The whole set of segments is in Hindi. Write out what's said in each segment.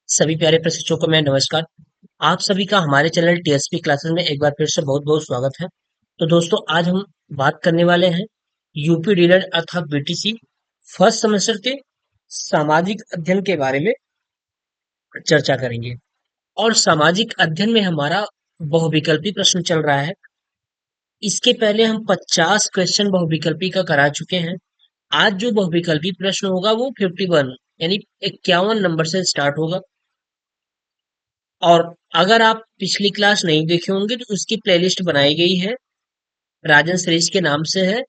सभी प्यारे प्रशिक्षकों को मैं नमस्कार। आप सभी का हमारे चैनल टीएसपी क्लासेस में एक बार फिर से बहुत बहुत स्वागत है। तो दोस्तों आज हम बात करने वाले हैं यूपी डीलर अर्थात बीटीसी फर्स्ट सेमेस्टर के सामाजिक अध्ययन के बारे में चर्चा करेंगे। और सामाजिक अध्ययन में हमारा बहुविकल्पी प्रश्न चल रहा है। इसके पहले हम 50 क्वेश्चन बहुविकल्पी का करा चुके हैं। आज जो बहुविकल्पी प्रश्न होगा वो 51 यानी 51 नंबर से स्टार्ट होगा। और अगर आप पिछली क्लास नहीं देखे होंगे तो उसकी प्लेलिस्ट बनाई गई है, राजन श्रेष्ठ के नाम से है।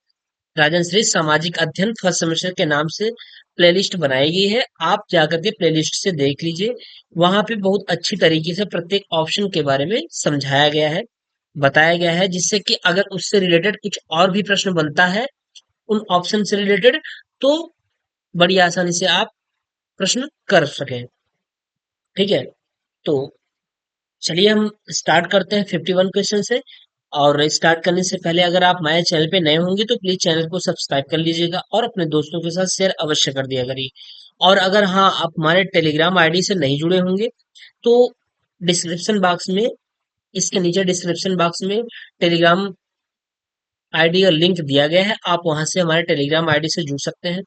राजन श्रेष्ठ सामाजिक अध्ययन फर्स्ट सेमेस्टर के नाम से प्लेलिस्ट बनाई गई है। आप जाकर के प्लेलिस्ट से देख लीजिए। वहां पे बहुत अच्छी तरीके से प्रत्येक ऑप्शन के बारे में समझाया गया है, बताया गया है, जिससे कि अगर उससे रिलेटेड कुछ और भी प्रश्न बनता है उन ऑप्शन से रिलेटेड, तो बड़ी आसानी से आप प्रश्न कर सकें। ठीक है, तो चलिए हम स्टार्ट करते हैं 51 क्वेश्चन से। और स्टार्ट करने से पहले अगर आप हमारे चैनल पे नए होंगे तो प्लीज चैनल को सब्सक्राइब कर लीजिएगा और अपने दोस्तों के साथ शेयर अवश्य कर दिया करिए। और अगर हाँ आप हमारे टेलीग्राम आईडी से नहीं जुड़े होंगे तो डिस्क्रिप्शन बॉक्स में, इसके नीचे डिस्क्रिप्शन बॉक्स में टेलीग्राम आईडी का लिंक दिया गया है। आप वहां से हमारे टेलीग्राम आईडी से जुड़ सकते हैं,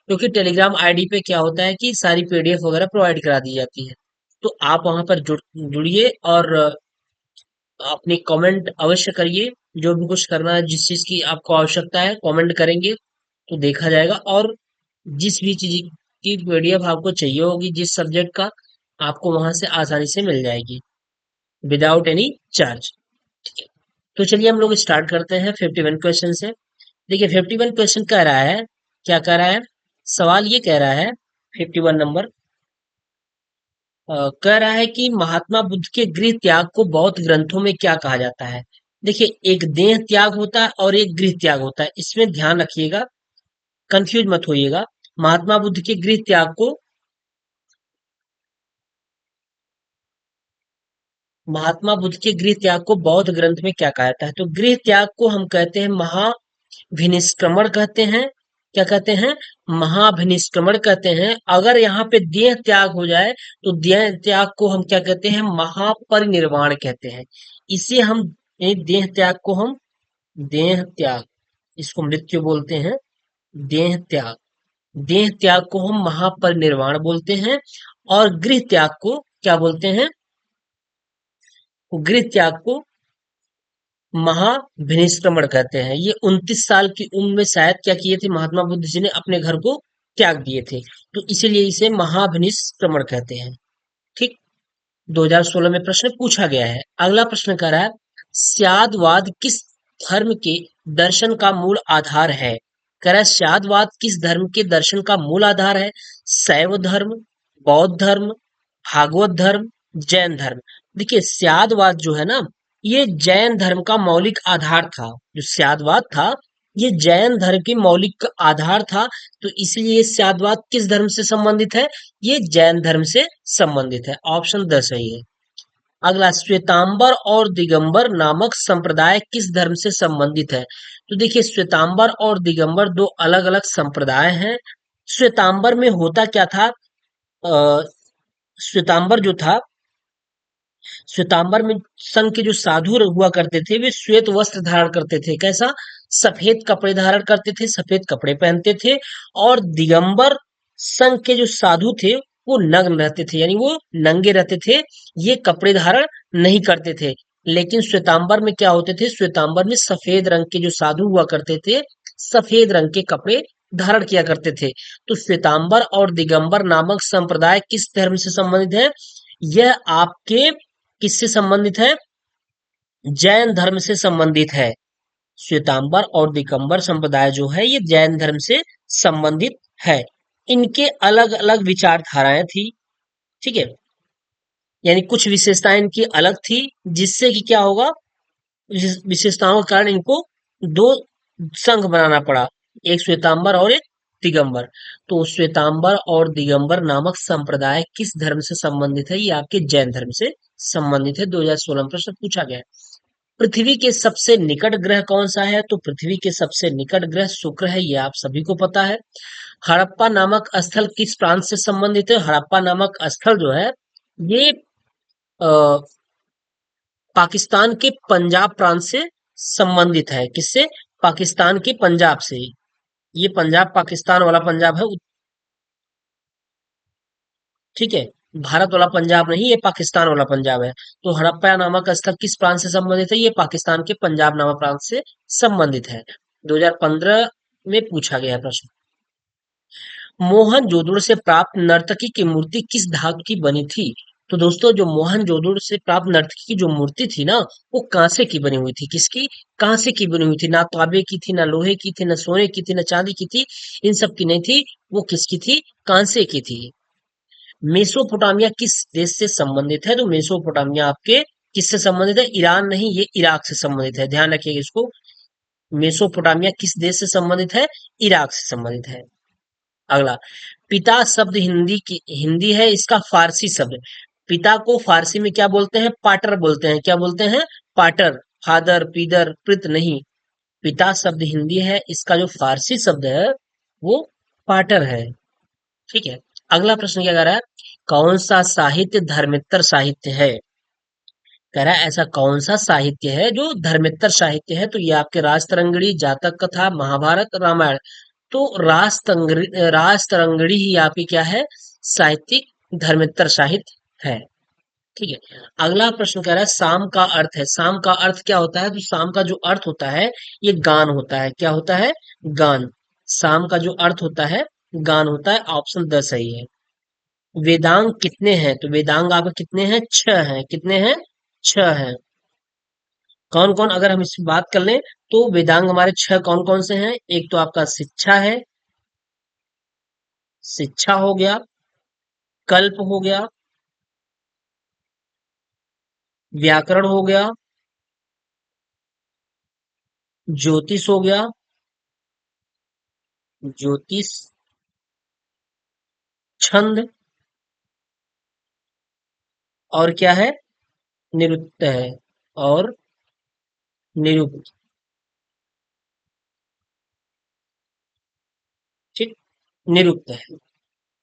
क्योंकि टेलीग्राम आईडी पे क्या होता है कि सारी पीडीएफ वगैरह प्रोवाइड करा दी जाती है। तो आप वहां पर जुड़िए और अपनी कमेंट अवश्य करिए। जो भी कुछ करना है, जिस चीज की आपको आवश्यकता है कमेंट करेंगे तो देखा जाएगा। और जिस भी चीज की पीडीएफ आपको चाहिए होगी, जिस सब्जेक्ट का, आपको वहां से आसानी से मिल जाएगी विदाउट एनी चार्ज। ठीक है, तो चलिए हम लोग स्टार्ट करते हैं 51 क्वेश्चन से। देखिए 51 क्वेश्चन कह रहा है, क्या कह रहा है, सवाल ये कह रहा है 51 नंबर, कह रहा है कि महात्मा बुद्ध के गृह त्याग को बौद्ध ग्रंथों में क्या कहा जाता है। देखिए एक देह त्याग होता है और एक गृह त्याग होता है, इसमें ध्यान रखिएगा, कंफ्यूज मत होइएगा। महात्मा बुद्ध के गृह त्याग को, महात्मा बुद्ध के गृह त्याग को बौद्ध ग्रंथ में क्या कहा जाता है, तो गृह त्याग को हम कहते हैं महाभिनिष्क्रमण कहते हैं। क्या कहते हैं, महाभिनिष्क्रमण कहते हैं। अगर यहाँ पे देह त्याग हो जाए तो देह त्याग को हम क्या कहते हैं, महापरिनिर्वाण कहते हैं। इसे हम, ये देह त्याग को हम, देह त्याग, इसको मृत्यु बोलते हैं। देह त्याग, देह त्याग को हम महापरिनिर्वाण बोलते हैं। और गृह त्याग को क्या बोलते हैं, गृह त्याग को महाभिनिष्क्रमण कहते हैं। ये 29 साल की उम्र में शायद क्या किए थे, महात्मा बुद्ध जी ने अपने घर को त्याग दिए थे, तो इसीलिए इसे महाभिनिष्क्रमण कहते हैं। ठीक, 2016 में प्रश्न पूछा गया है। अगला प्रश्न कह रहा है, स्यादवाद किस धर्म के दर्शन का मूल आधार है। कह रहा है स्यादवाद किस धर्म के दर्शन का मूल आधार है। शैव धर्म, बौद्ध धर्म, भागवत धर्म, जैन धर्म। देखिए स्यादवाद जो है ना, ये जैन धर्म का मौलिक आधार था। जो स्यादवाद था ये जैन धर्म की मौलिक आधार था, तो इसलिए ये स्यादवाद किस धर्म से संबंधित है, ये जैन धर्म से संबंधित है। ऑप्शन 10 सही है। अगला, श्वेतांबर और दिगंबर नामक संप्रदाय किस धर्म से संबंधित है। तो देखिए श्वेतांबर और दिगंबर दो अलग अलग संप्रदाय हैं। श्वेतांबर में होता क्या था, अ, श्वेतांबर जो था, श्वेतांबर में संघ के जो साधु हुआ करते थे वे श्वेत वस्त्र धारण करते थे। कैसा, सफेद कपड़े धारण करते थे, सफेद कपड़े पहनते थे। और दिगंबर संघ के जो साधु थे वो नग्न रहते थे, यानी वो नंगे रहते थे, ये कपड़े धारण नहीं करते थे। लेकिन श्वेतांबर में क्या होते थे, श्वेतांबर में सफेद रंग के जो साधु हुआ करते थे सफेद रंग के कपड़े धारण किया करते थे। तो श्वेतांबर और दिगंबर नामक संप्रदाय किस धर्म से संबंधित है, यह आपके किससे संबंधित है, जैन धर्म से संबंधित है। श्वेतांबर और दिगंबर संप्रदाय जो है ये जैन धर्म से संबंधित है। इनके अलग अलग विचारधाराएं थी। ठीक है, यानी कुछ विशेषताएं इनकी अलग थी, जिससे कि क्या होगा, विशेषताओं के कारण इनको दो संघ बनाना पड़ा, एक श्वेतांबर और एक दिगंबर। तो श्वेतांबर और दिगंबर नामक संप्रदाय किस धर्म से संबंधित है, ये आपके जैन धर्म से संबंधित है। 2016 में प्रश्न पूछा गया है। पृथ्वी के सबसे निकट ग्रह कौन सा है, तो पृथ्वी के सबसे निकट ग्रह शुक्र है, ये आप सभी को पता है। हड़प्पा नामक स्थल किस प्रांत से संबंधित है, हड़प्पा नामक स्थल जो है ये अ, पाकिस्तान के पंजाब प्रांत से संबंधित है। किससे? पाकिस्तान के पंजाब से। ये पंजाब पाकिस्तान वाला पंजाब है। ठीक है, भारत वाला पंजाब नहीं, ये पाकिस्तान वाला पंजाब है। तो हड़प्पा नामक स्थल किस प्रांत से संबंधित है? ये पाकिस्तान के पंजाब नामक प्रांत से संबंधित है। 2015 में पूछा गया प्रश्न। मोहनजोदड़ो से प्राप्त नर्तकी की मूर्ति किस धातु की बनी थी? तो दोस्तों, जो मोहनजोदड़ो से प्राप्त नर्तकी की जो मूर्ति थी ना, वो कांसे की बनी हुई थी। किसकी? कांसे की बनी हुई थी। ना तांबे की थी, ना लोहे की थी, ना सोने की थी, ना चांदी की थी। इन सब की नहीं थी। वो किसकी थी? कांसे की थी। मेसोपोटामिया किस देश से संबंधित है? तो मेसोपोटामिया आपके किससे संबंधित है? ईरान नहीं, ये इराक से संबंधित है। ध्यान रखिएगा इसको। मेसोपोटामिया किस देश से संबंधित है? इराक से संबंधित है। अगला, पिता शब्द हिंदी है, इसका फारसी शब्द। पिता को फारसी में क्या बोलते हैं? पाटर बोलते हैं। क्या बोलते हैं? पाटर। फादर, पीदर, पित नहीं। पिता शब्द हिंदी है, इसका जो फारसी शब्द है वो पाटर है। ठीक है। अगला प्रश्न क्या कह रहा है? कौन सा साहित्य धर्मेत्तर साहित्य है? कह रहा है ऐसा कौन सा साहित्य है जो धर्मेत्तर साहित्य है? तो ये आपके राजतरंगिणी, जातक कथा, महाभारत, रामायण। तो राजतरंगिणी ही आपकी क्या है? साहित्यिक धर्मेत्तर साहित्य है। ठीक है। अगला प्रश्न कह रहा है शाम का अर्थ है। शाम का अर्थ क्या होता है? तो शाम का जो अर्थ होता है, ये गान होता है। क्या होता है? गान। शाम का जो अर्थ होता है, गान होता है। ऑप्शन 10 सही है। वेदांग कितने हैं? तो वेदांग आपके कितने हैं? 6 हैं। कितने हैं? 6 हैं। कौन कौन, अगर हम इसकी बात कर लें तो वेदांग हमारे 6 कौन कौन से हैं? एक तो आपका शिक्षा है, शिक्षा हो गया, कल्प हो गया, व्याकरण हो गया, ज्योतिष हो गया, ज्योतिष, छंद, और क्या है? निरुक्त है। और निरुक्त। ठीक, निरुक्त है।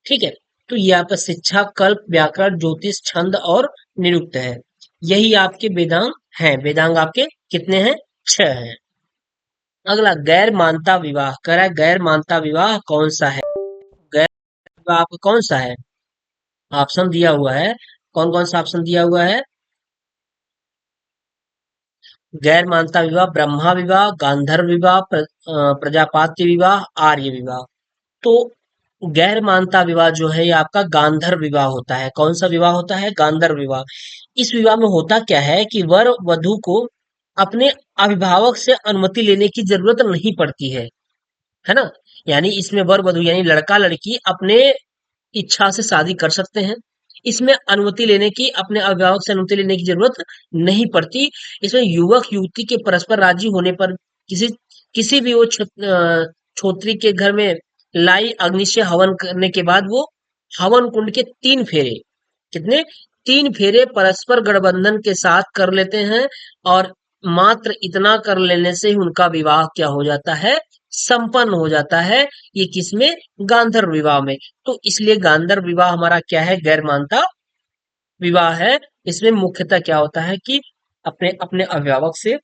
ठीक है। तो ये आपका शिक्षा, कल्प, व्याकरण, ज्योतिष, छंद और निरुक्त है। यही आपके वेदांग हैं। वेदांग आपके कितने हैं? 6 हैं। अगला, गैर मानता विवाह। कह रहा है गैर मानता विवाह कौन सा है? गैर विवाह आपका कौन सा है? ऑप्शन दिया हुआ है। कौन कौन सा ऑप्शन दिया हुआ है? गैर मानता विवाह, ब्रह्मा विवाह, गांधर्व विवाह, प्रजापात्य विवाह, आर्य विवाह। तो गैर मानता विवाह जो है, ये आपका गांधर्व विवाह होता है। कौन सा विवाह होता है? गांधर्व विवाह। इस विवाह में होता क्या है कि वर वधु को अपने अभिभावक से अनुमति लेने की जरूरत नहीं पड़ती है ना। यानी इसमें वर वधु यानी लड़का लड़की अपने इच्छा से शादी कर सकते हैं। इसमें अनुमति लेने की, अपने अभिभावक से अनुमति लेने की जरूरत नहीं पड़ती। इसमें युवक युवती के परस्पर राजी होने पर किसी किसी भी वो छोत्री के घर में लाई अग्नि से हवन करने के बाद वो हवन कुंड के 3 फेरे, कितने? 3 फेरे परस्पर गठबंधन के साथ कर लेते हैं। और मात्र इतना कर लेने से ही उनका विवाह क्या हो जाता है? संपन्न हो जाता है। ये किसमें? गांधर्व विवाह में। तो इसलिए गांधर्व विवाह हमारा क्या है? गैर मानता विवाह है। इसमें मुख्यतः क्या होता है कि अपने अपने अभिभावक से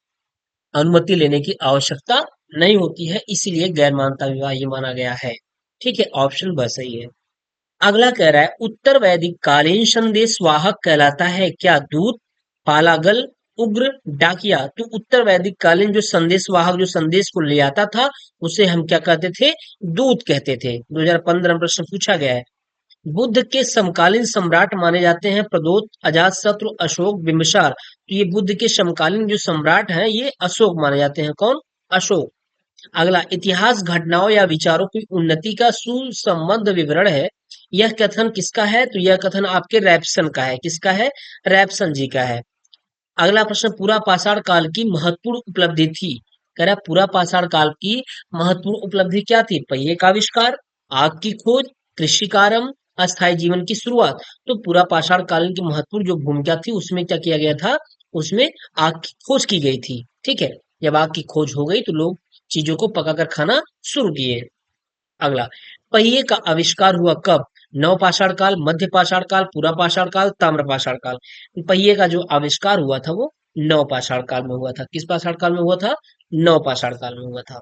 अनुमति लेने की आवश्यकता नहीं होती है, इसीलिए गैर मानता विवाह ये माना गया है। ठीक है, ऑप्शन ब सही है। अगला कह रहा है उत्तर वैदिक कालीन संदेश वाहक कहलाता है क्या? दूत, पालागल, उग्र, डाकिया। तो उत्तर वैदिक कालीन जो संदेश वाहक, जो संदेश को ले आता था, उसे हम क्या कहते थे? दूत कहते थे। 2015 में प्रश्न पूछा गया है। बुद्ध के समकालीन सम्राट माने जाते हैं प्रदोत, अजातशत्रु, अशोक, बिंबिसार। तो ये बुद्ध के समकालीन जो सम्राट हैं, ये अशोक माने जाते हैं। कौन? अशोक। अगला, इतिहास घटनाओं या विचारों की उन्नति का सुसंबद्ध विवरण है। यह कथन किसका है? तो यह कथन आपके रैप्सन का है। किसका है? रैप्सन जी का है। अगला प्रश्न, पूरा पाषाण काल की महत्वपूर्ण उपलब्धि थी। कह रहा है पूरा पाषाण काल की महत्वपूर्ण उपलब्धि क्या थी? पहिए का आविष्कार, आग की खोज, कृषि कार्य, अस्थायी जीवन की शुरुआत। तो पूरा पाषाण कालीन की महत्वपूर्ण जो भूमिका थी, उसमें क्या किया गया था? उसमें आग की खोज की गई थी। ठीक है। जब आग की खोज हो गई तो लोग चीजों को पकाकर खाना शुरू किए। अगला, पहिए का आविष्कार हुआ कब? नव पाषाण काल, मध्य पाषाण काल, पूरा पाषाण काल, ताम्र पाषाण काल। पहिए का जो आविष्कार हुआ था वो नव पाषाण काल में हुआ था। किस पाषाण काल में हुआ था? नव पाषाण काल में हुआ था।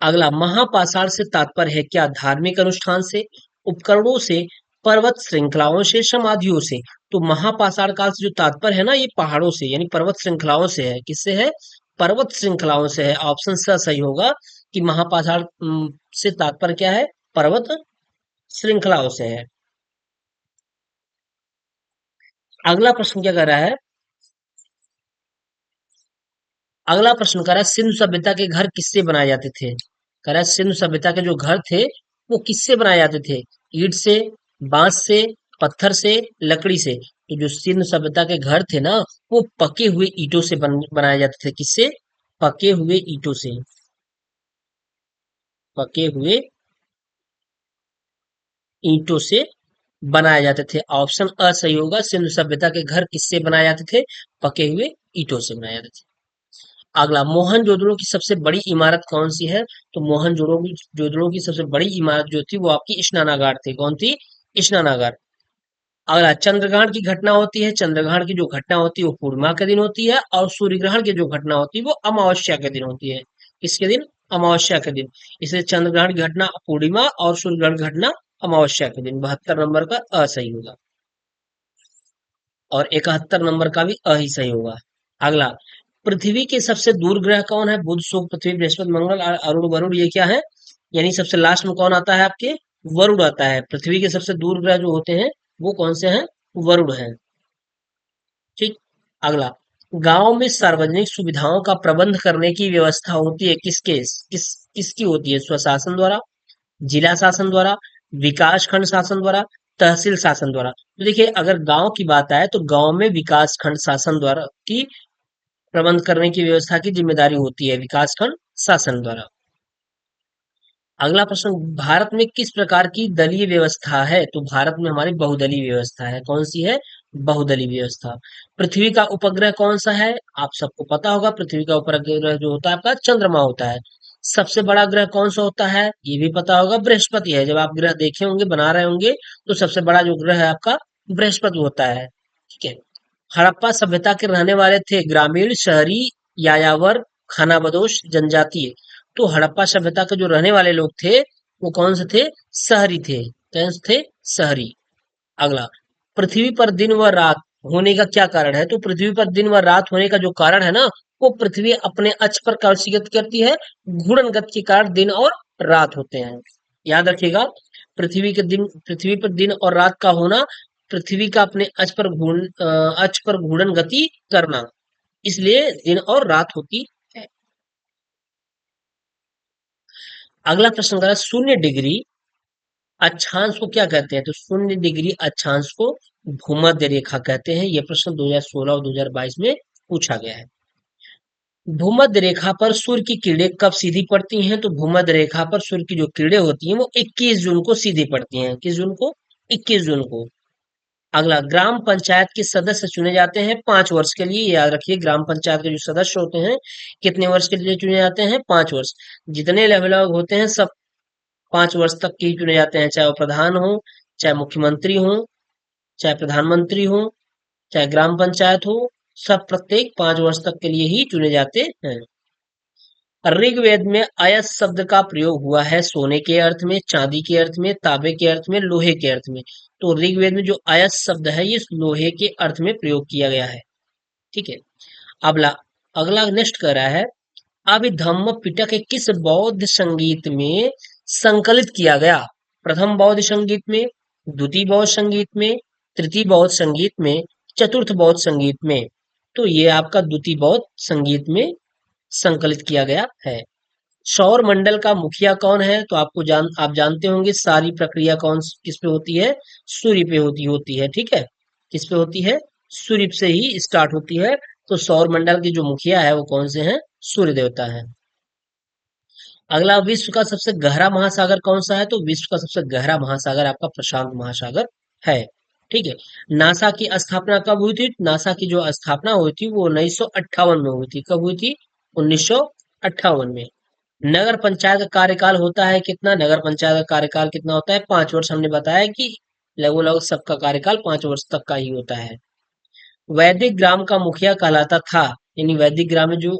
अगला, महापाषाण से तात्पर्य है क्या? धार्मिक अनुष्ठान से, उपकरणों से, पर्वत श्रृंखलाओं से, समाधियों से। तो महापाषाण काल से जो तात्पर्य है ना, ये पहाड़ों से यानी पर्वत श्रृंखलाओं से है। किससे है? पर्वत श्रृंखलाओं से है। ऑप्शन स सही होगा कि महापाषाण से तात्पर्य क्या है? पर्वत श्रृंखलाओं से है। अगला प्रश्न क्या कर रहा है? अगला प्रश्न कर रहा है, सिंधु सभ्यता के घर किससे बनाए जाते थे? कह रहा है सिंधु सभ्यता के जो घर थे वो किससे बनाए जाते थे? ईंट से, बांस से, पत्थर से, लकड़ी से। तो जो सिंधु सभ्यता के घर थे ना, वो पके हुए ईंटों से बनाए जाते थे। किससे? पके हुए ईंटों से। पके हुए ईंटों से बनाए जाते थे। ऑप्शन अ सही होगा। सिंधु सभ्यता के घर किससे बनाए जाते थे? पके हुए ईंटों से बनाए जाते थे। अगला, मोहनजोदड़ो की सबसे बड़ी इमारत कौन सी है? तो मोहनजोदड़ो की सबसे बड़ी इमारत जो थी वो आपकी स्नानागार थी। कौन थी? स्नानागार। अगला, चंद्रग्रहण की घटना होती है, चंद्रग्रहण की जो घटना होती है वो पूर्णिमा के दिन होती है, और सूर्य ग्रहण की जो घटना होती है वो अमावस्या के दिन होती है। किसके दिन? अमावस्या के दिन। इसलिए चंद्रग्रहण की घटना पूर्णिमा और सूर्य ग्रहण की घटना अमावस्या के दिन। 72 नंबर का अ सही होगा, और 71 नंबर का भी अ ही सही होगा। अगला, पृथ्वी के सबसे दूर ग्रह कौन है? बुध, शुक्र, पृथ्वी, बृहस्पति, मंगल, अरुण, वरुण, ये क्या है? यानी सबसे लास्ट में कौन आता है आपके? वरुण आता है। पृथ्वी के सबसे दूर ग्रह जो होते हैं वो कौन से हैं? वरुण हैं। ठीक। अगला, गांव में सार्वजनिक सुविधाओं का प्रबंध करने की व्यवस्था होती है किसके? किसकी होती है? स्वशासन द्वारा, जिला शासन द्वारा, विकास खंड शासन द्वारा, तहसील शासन द्वारा। तो देखिए, अगर गांव की बात आए तो गांव में विकास खंड शासन द्वारा की प्रबंध करने की व्यवस्था की जिम्मेदारी होती है विकास खंड शासन द्वारा। अगला प्रश्न, भारत में किस प्रकार की दलीय व्यवस्था है? तो भारत में हमारी बहुदलीय व्यवस्था है। कौन सी है? बहुदलीय व्यवस्था। पृथ्वी का उपग्रह कौन सा है? आप सबको पता होगा, पृथ्वी का उपग्रह जो होता है आपका चंद्रमा होता है। सबसे बड़ा ग्रह कौन सा होता है? ये भी पता होगा, बृहस्पति है। जब आप ग्रह देखे होंगे, बना रहे होंगे, तो सबसे बड़ा जो ग्रह है आपका बृहस्पति होता है। ठीक है। हड़प्पा सभ्यता के रहने वाले थे ग्रामीण, शहरी, यायावर, खानाबदोश, जनजातीय। तो हड़प्पा सभ्यता के जो रहने वाले लोग थे वो कौन से थे? शहरी थे। कौन से थे? शहरी। अगला, पृथ्वी पर दिन व रात होने का क्या कारण है? तो पृथ्वी पर दिन व रात होने का जो कारण है ना, वो पृथ्वी अपने अक्ष पर कैसी गति करती है? घूर्णन गति के कारण दिन और रात होते हैं। याद रखिएगा, पृथ्वी पर दिन और रात का होना, पृथ्वी का अपने अक्ष पर घूर्णन गति करना, इसलिए दिन और रात होती है। अगला प्रश्न करा, 0 डिग्री अक्षांश को क्या कहते हैं? तो 0 डिग्री अक्षांश को भूमध्य रेखा कहते हैं। यह प्रश्न 2016 और 2022 में पूछा गया है। भूमध्य रेखा पर सूर्य की किरणें कब सीधी पड़ती हैं? तो भूमध्य रेखा पर सूर्य की जो किरणें होती हैं वो 21 जून को सीधी पड़ती हैं। किस जून को? 21 जून को। अगला, ग्राम पंचायत के सदस्य चुने जाते हैं 5 वर्ष के लिए। याद रखिए, ग्राम पंचायत के जो सदस्य होते हैं कितने वर्ष के लिए चुने जाते हैं? 5 वर्ष। जितने लेवल होते हैं सब 5 वर्ष तक के ही चुने जाते हैं, चाहे वो प्रधान हो, चाहे मुख्यमंत्री हो, चाहे प्रधानमंत्री हो, चाहे ग्राम पंचायत हो, सब प्रत्येक 5 वर्ष तक के लिए ही चुने जाते हैं। ऋग्वेद में अयस शब्द का प्रयोग हुआ है सोने के अर्थ में, चांदी के अर्थ में, तांबे के अर्थ में, लोहे के अर्थ में। तो ऋग्वेद में जो अयस शब्द है ये लोहे के अर्थ में प्रयोग किया गया है। ठीक है। अगला अगला नेक्स्ट कर रहा है, अभिधम्म पिटक किस बौद्ध संगीत में संकलित किया गया? प्रथम बौद्ध संगीत में, द्वितीय बौद्ध संगीत में, तृतीय बौद्ध संगीत में, चतुर्थ बौद्ध संगीत में। तो ये आपका द्वितीय बौद्ध संगीत में संकलित किया गया है। सौर मंडल का मुखिया कौन है? तो आप जानते होंगे, सारी प्रक्रिया किस पे होती है? सूर्य पे होती है। ठीक है। किस पे होती है? सूर्य से ही स्टार्ट होती है। तो सौर मंडल की जो मुखिया है वो कौन से हैं? सूर्य देवता है। अगला, विश्व का सबसे गहरा महासागर कौन सा है? तो विश्व का सबसे गहरा महासागर आपका प्रशांत महासागर है। ठीक है। नासा की स्थापना कब हुई थी? नासा की जो स्थापना हुई थी वो 1958 में हुई थी। कब हुई थी? 1958 में। नगर पंचायत का कार्यकाल होता है कितना? नगर पंचायत का कार्यकाल कितना होता है? 5 वर्ष। हमने बताया कि लगभग लगभग सबका कार्यकाल 5 वर्ष तक का ही होता है। वैदिक ग्राम का मुखिया कहलाता था, यानी वैदिक ग्राम में जो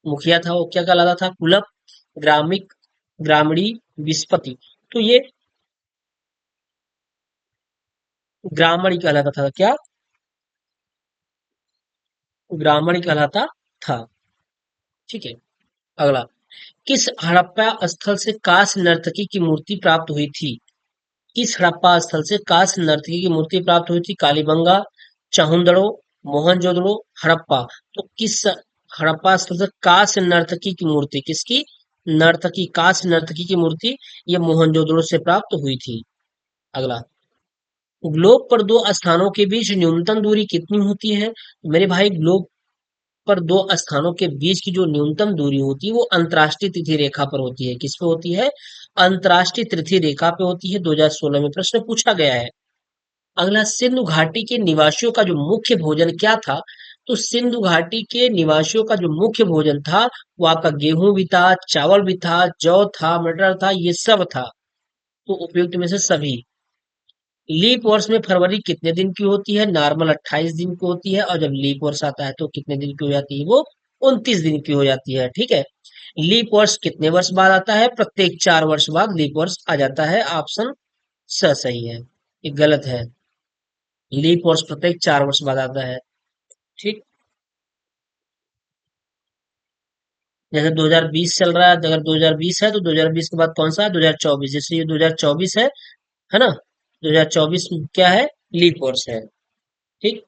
मुखिया था वो क्या कहलाता था? कुलप, ग्रामिक, ग्रामणी, विस्पति। तो ये ब्राह्मण कहलाता था। क्या? ब्राह्मण कहलाता था। ठीक है। अगला, किस हड़प्पा स्थल से कांस्य नर्तकी की मूर्ति प्राप्त हुई थी? किस हड़प्पा स्थल से कांस्य नर्तकी की मूर्ति प्राप्त हुई थी? कालीबंगा, चाहुंडरो, मोहनजोदड़ो, हड़प्पा। तो किस हड़प्पा स्थल से कांस्य नर्तकी की मूर्ति, किसकी? नर्तकी, कांस्य नर्तकी की मूर्ति ये मोहनजोदड़ो से प्राप्त हुई थी। अगला, ग्लोब पर दो स्थानों के बीच न्यूनतम दूरी कितनी होती है? मेरे भाई, ग्लोब पर दो स्थानों के बीच की जो न्यूनतम दूरी होती है वो अंतर्राष्ट्रीय तिथि रेखा पर होती है। किस पे होती है? अंतर्राष्ट्रीय तिथि रेखा पे होती है। 2016 में प्रश्न पूछा गया है। अगला, सिंधु घाटी के निवासियों का जो मुख्य भोजन क्या था? तो सिंधु घाटी के निवासियों का जो मुख्य भोजन था वो आपका गेहूं भी था, चावल भी था, जौ था, मटर था, ये सब था। तो उपयुक्त में से सभी। लीप वर्ष में फरवरी कितने दिन की होती है? नॉर्मल 28 दिन की होती है, और जब लीप वर्ष आता है तो कितने दिन की हो जाती है? वो 29 दिन की हो जाती है। ठीक है। लीप वर्ष कितने वर्ष बाद आता है? प्रत्येक 4 वर्ष बाद लीप वर्ष आ जाता है। ऑप्शन स सही है, ये गलत है। लीप वर्ष प्रत्येक 4 वर्ष बाद आता है। ठीक। जैसे 2020 चल रहा है, अगर 2020 है तो 2020 के बाद कौन सा है? 2024। जैसे ये 2024 है ना? 2024 क्या है? लीप वर्ष है। ठीक।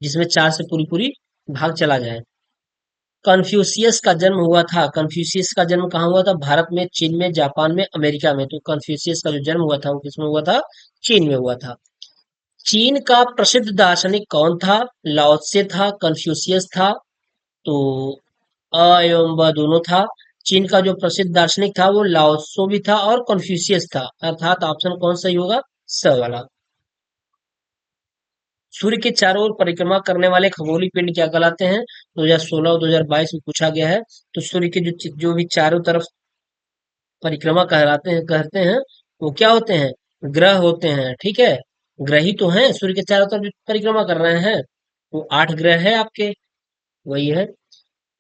जिसमें 4 से पूरी पूरी भाग चला जाए। कन्फ्यूशियस का जन्म हुआ था, कन्फ्यूशियस का जन्म कहाँ हुआ था? भारत में, चीन में, जापान में, अमेरिका में। तो कन्फ्यूशियस का जो जन्म हुआ था वो किसमें हुआ था? चीन में हुआ था। चीन का प्रसिद्ध दार्शनिक कौन था? लाओ त्से था, कन्फ्यूशियस था। तो अ एवं ब दोनों था। चीन का जो प्रसिद्ध दार्शनिक था वो लाओ त्सो भी था और कन्फ्यूशियस था, अर्थात ऑप्शन कौन सही होगा? स वाला। सूर्य के चारों ओर परिक्रमा करने वाले खगोलीय पिंड क्या कहलाते हैं? 2016 और 2022 में पूछा गया है। तो सूर्य के जो भी चारों तरफ परिक्रमा कहलाते हैं, कहते हैं, वो क्या होते हैं? ग्रह होते हैं। ठीक है। ग्रह ही तो हैं, सूर्य के चारों तरफ जो परिक्रमा कर रहे हैं। वो 8 ग्रह है आपके। वही है।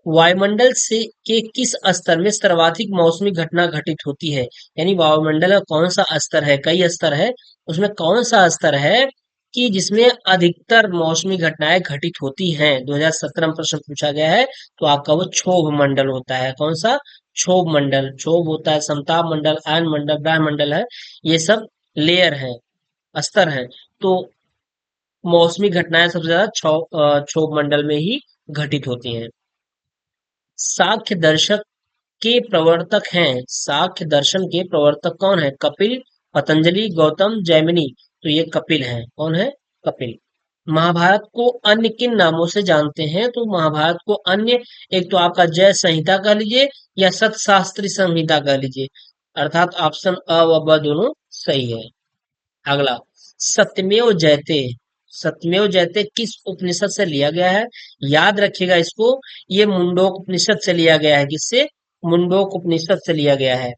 वायुमंडल से के किस स्तर में सर्वाधिक मौसमी घटना घटित होती है? यानी वायुमंडल का कौन सा स्तर है? कई स्तर है, उसमें कौन सा स्तर है कि जिसमें अधिकतर मौसमी घटनाएं घटित होती हैं? 2017 में प्रश्न पूछा गया है। तो आपका वो क्षोभ मंडल होता है। कौन सा? क्षोभ मंडल। क्षोभ होता है, समताप मंडल, आयन मंडल, ब्रह्मंडल है, ये सब लेयर है, स्तर है। तो मौसमी घटनाएं सबसे ज्यादा क्षोभ मंडल में ही घटित होती हैं। सांख्य दर्शक के प्रवर्तक हैं, सांख्य दर्शन के प्रवर्तक कौन है? कपिल, पतंजलि, गौतम, जैमिनी। तो ये कपिल है। कौन है? कपिल। महाभारत को अन्य किन नामों से जानते हैं? तो महाभारत को अन्य, एक तो आपका जय संहिता कह लीजिए या सतशास्त्री संहिता कह लीजिए, अर्थात ऑप्शन अ व ब दोनों सही है। अगला, सत्यमेव जयते, सत्यमेव जयते किस उपनिषद से लिया गया है? याद रखिएगा इसको, ये मुंडोक उपनिषद से लिया गया है। किससे? मुंडोक उपनिषद से लिया गया है।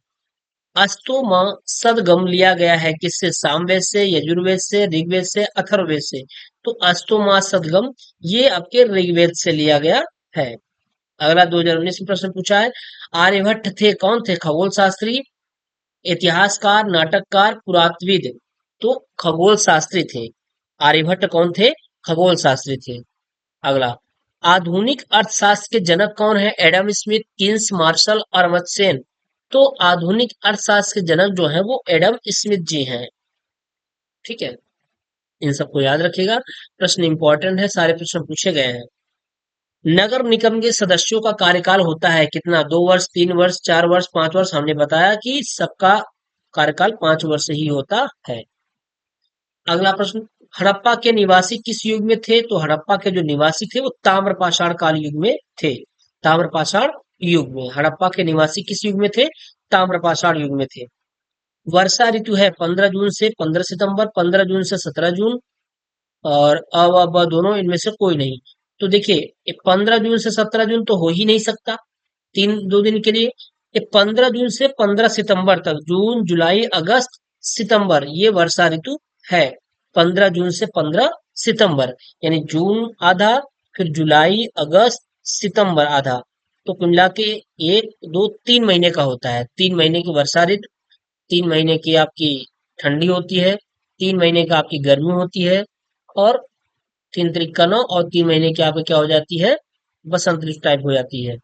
अस्तोमा सदगम लिया गया है किससे? सामवेद से, यजुर्वेद से, ऋग्वेद से, अथर्ववेद से। तो अस्तोमा सदगम ये आपके ऋग्वेद से लिया गया है। अगला 2019 में प्रश्न पूछा है, आर्यभट्ट थे कौन थे? खगोल शास्त्री, इतिहासकार, नाटककार, पुरातत्वविद। तो खगोल शास्त्री थे। आर्यभट्ट कौन थे? खगोल शास्त्री थे। अगला, आधुनिक अर्थशास्त्र के जनक कौन है? एडम स्मिथ, किन्स, मार्शल और अमर्त्य सेन। तो आधुनिक अर्थशास्त्र के जनक जो है वो एडम स्मिथ जी हैं। ठीक है। इन सबको याद रखिएगा, प्रश्न इंपॉर्टेंट है, सारे प्रश्न पूछे गए हैं। नगर निगम के सदस्यों का कार्यकाल होता है कितना? 2 वर्ष, 3 वर्ष, 4 वर्ष, 5 वर्ष। हमने बताया कि सबका कार्यकाल 5 वर्ष ही होता है। अगला प्रश्न, हड़प्पा के निवासी किस युग में थे? तो हड़प्पा के जो निवासी थे वो ताम्रपाषाण काल युग में थे। ताम्रपाषाण युग में हड़प्पा के निवासी किस युग में थे? ताम्रपाषाण युग में थे। वर्षा ऋतु है 15 जून से 15 सितंबर, 15 जून से 17 जून, और अ व ब दोनों, इनमें से कोई नहीं। तो देखिए, 15 जून से 17 जून तो हो ही नहीं सकता, दो दिन के लिए। ये 15 जून से 15 सितंबर तक, जून जुलाई अगस्त सितंबर, ये वर्षा ऋतु है। 15 जून से 15 सितंबर, यानी जून आधा, फिर जुलाई अगस्त सितंबर आधा। तो कुल मिला के 1 2 3 महीने का होता है। 3 महीने की वर्षा ऋतु, 3 महीने की आपकी ठंडी होती है, 3 महीने का आपकी गर्मी होती है, और 3 3 का 9, और 3 महीने की आपकी क्या हो जाती है, बसंत ऋतु टाइप हो जाती है।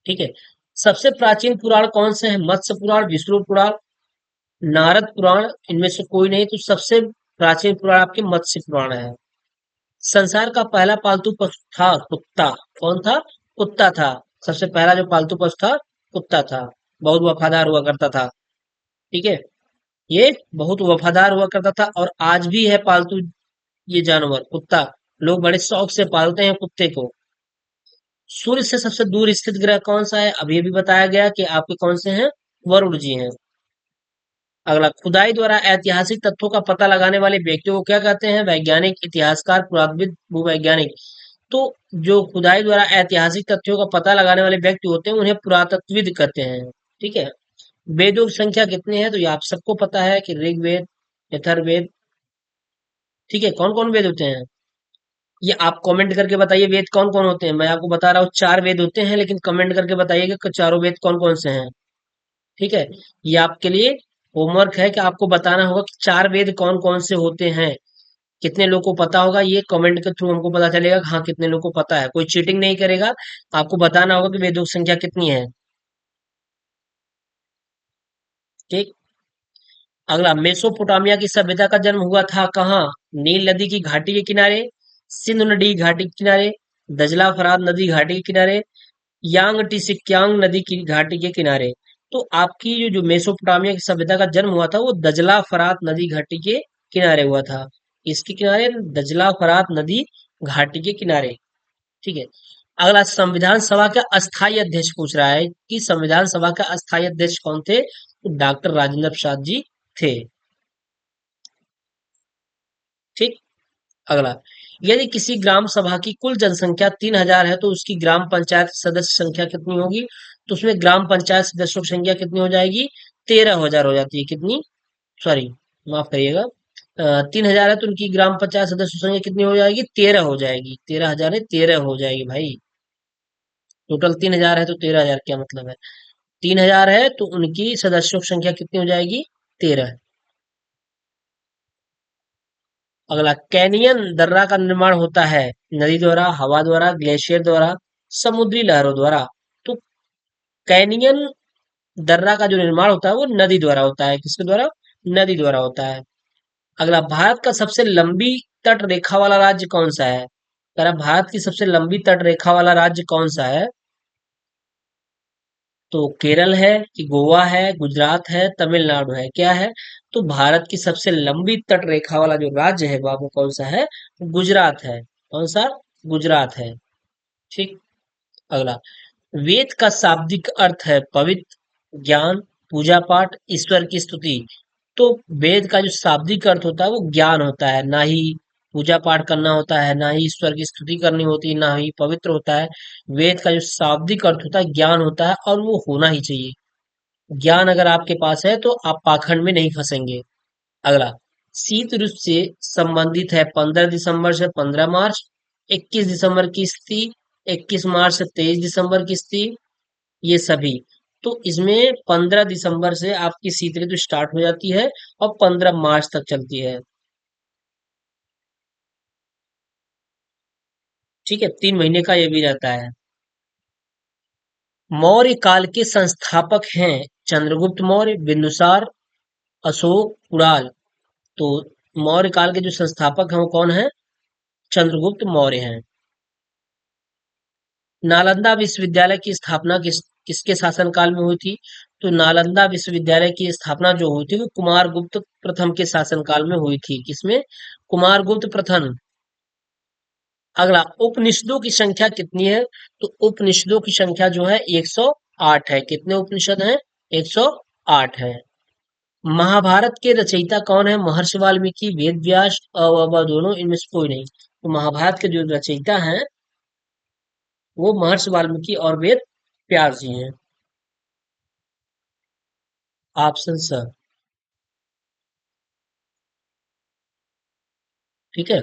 ठीक है। सबसे प्राचीन पुराण कौन से हैं? मत्स्य पुराण, विष्णु पुराण, नारद पुराण, इनमें से कोई नहीं। तो सबसे प्राचीन पुराण आपके मत्स्य पुराण है। संसार का पहला पालतू पशु था कुत्ता। कौन था? कुत्ता था। सबसे पहला जो पालतू पशु था, कुत्ता था। बहुत वफादार हुआ करता था। ठीक है। ये बहुत वफादार हुआ करता था, और आज भी है पालतू ये जानवर कुत्ता। लोग बड़े शौक से पालते हैं कुत्ते को। सूर्य से सबसे दूर स्थित ग्रह कौन सा है? अभी अभी बताया गया कि आपके कौन से हैं, वरुण जी हैं। अगला, खुदाई द्वारा ऐतिहासिक तथ्यों का पता लगाने वाले व्यक्तियों को क्या कहते हैं? वैज्ञानिक, इतिहासकार, पुरातत्वविद, भूवैज्ञानिक। तो जो खुदाई द्वारा ऐतिहासिक तथ्यों का पता लगाने वाले व्यक्ति होते हैं, उन्हें पुरातत्वविद कहते हैं। ठीक है। वेदों की संख्या कितनी है? तो ये आप सबको पता है कि ऋग्वेद, यथुर्वेद। ठीक है। कौन कौन वेद होते हैं? ये आप कमेंट करके बताइए, वेद कौन कौन होते हैं। मैं आपको बता रहा हूँ 4 वेद होते हैं, लेकिन कमेंट करके बताइएगा कि चारों वेद कौन कौन से हैं। ठीक है। ये आपके लिए होमवर्क है कि आपको बताना होगा कि 4 वेद कौन कौन से होते हैं। कितने लोग को पता होगा, ये कमेंट के थ्रू हमको पता चलेगा कि हाँ कितने लोग को पता है। कोई चीटिंग नहीं करेगा। आपको बताना होगा कि वेदों की संख्या कितनी है। ठीक। अगला, मेसोपोटामिया की सभ्यता का जन्म हुआ था कहाँ? नील नदी की घाटी के किनारे, सिंधु नदी घाटी के किनारे, दजला फरात नदी घाटी के किनारे, यांग टिसिक्यांग नदी की घाटी के किनारे। तो आपकी जो मेसोपोटामिया की सभ्यता का जन्म हुआ था, वो दजला फरात नदी घाटी के किनारे हुआ था। इसके किनारे, दजला फरात नदी घाटी के किनारे। ठीक है। अगला, संविधान सभा का अस्थायी अध्यक्ष पूछ रहा है कि संविधान सभा का अस्थायी अध्यक्ष कौन थे? तो डॉक्टर राजेंद्र प्रसाद जी थे। ठीक। अगला, यदि किसी ग्राम सभा की कुल जनसंख्या 3,000 है, तो उसकी ग्राम पंचायत सदस्य संख्या कितनी होगी? तो उसमें ग्राम पंचायत सदस्यों की संख्या कितनी हो जाएगी? 13,000 हो जाती है। कितनी? सॉरी, माफ करिएगा। 3,000 है तो उनकी ग्राम पंचायत सदस्यों की संख्या कितनी हो जाएगी? 13 हो जाएगी। 13,000 है, 13 हो जाएगी भाई। टोटल 3,000 है तो 13,000 क्या मतलब है? 3,000 है तो उनकी सदस्यों की संख्या कितनी हो जाएगी? 13। अगला, कैनियन दर्रा का निर्माण होता है नदी द्वारा, हवा द्वारा, ग्लेशियर द्वारा, समुद्री लहरों द्वारा। तो कैनियन दर्रा का जो निर्माण होता है वो नदी द्वारा होता है। किसके द्वारा? नदी द्वारा होता है। अगला, भारत का सबसे लंबी तट रेखा वाला राज्य कौन सा है? कह रहा भारत की सबसे लंबी तट रेखा वाला राज्य कौन सा है? तो केरल है, कि गोवा है, गुजरात है, तमिलनाडु है, क्या है? तो भारत की सबसे लंबी तट रेखा वाला जो राज्य है बाबू कौन सा है? गुजरात है। कौन सा? गुजरात है। ठीक। अगला, वेद का शाब्दिक अर्थ है पवित्र, ज्ञान, पूजा पाठ, ईश्वर की स्तुति। तो वेद का जो शाब्दिक अर्थ होता है वो ज्ञान होता है, ना ही पूजा पाठ करना होता है, ना ही ईश्वर की स्तुति करनी होती है, ना ही पवित्र होता है। वेद का जो शाब्दिक अर्थ होता है ज्ञान होता है, और वो होना ही चाहिए। ज्ञान अगर आपके पास है तो आप पाखंड में नहीं फंसेंगे। अगला, शीत ऋतु से संबंधित है 15 दिसंबर से 15 मार्च, 21 दिसंबर की स्थिति, 21 मार्च से 23 दिसंबर की स्थिति, ये सभी। तो इसमें 15 दिसंबर से आपकी शीत ऋतु स्टार्ट हो जाती है और 15 मार्च तक चलती है। ठीक है। 3 महीने का ये भी रहता है। मौर्य काल के संस्थापक हैं चंद्रगुप्त मौर्य, बिंदुसार, अशोक, कुणाल। तो मौर्य काल के जो संस्थापक हैं वो कौन है? चंद्रगुप्त मौर्य हैं। नालंदा विश्वविद्यालय की स्थापना किसके शासनकाल में हुई थी? तो नालंदा विश्वविद्यालय की स्थापना जो हुई थी वो कुमारगुप्त प्रथम के शासनकाल में हुई थी। किसमें? कुमारगुप्त प्रथम। अगला, उपनिषदों की संख्या कितनी है? तो उपनिषदों की संख्या जो है 108 है। कितने उपनिषद हैं? 108 है। महाभारत के रचयिता कौन है? महर्षि वाल्मीकि, वेद व्यास, दोनों, इनमें से कोई नहीं। तो महाभारत के जो रचयिता हैं वो महर्षि वाल्मीकि और वेद प्यास जी हैं। Option sir. ठीक है।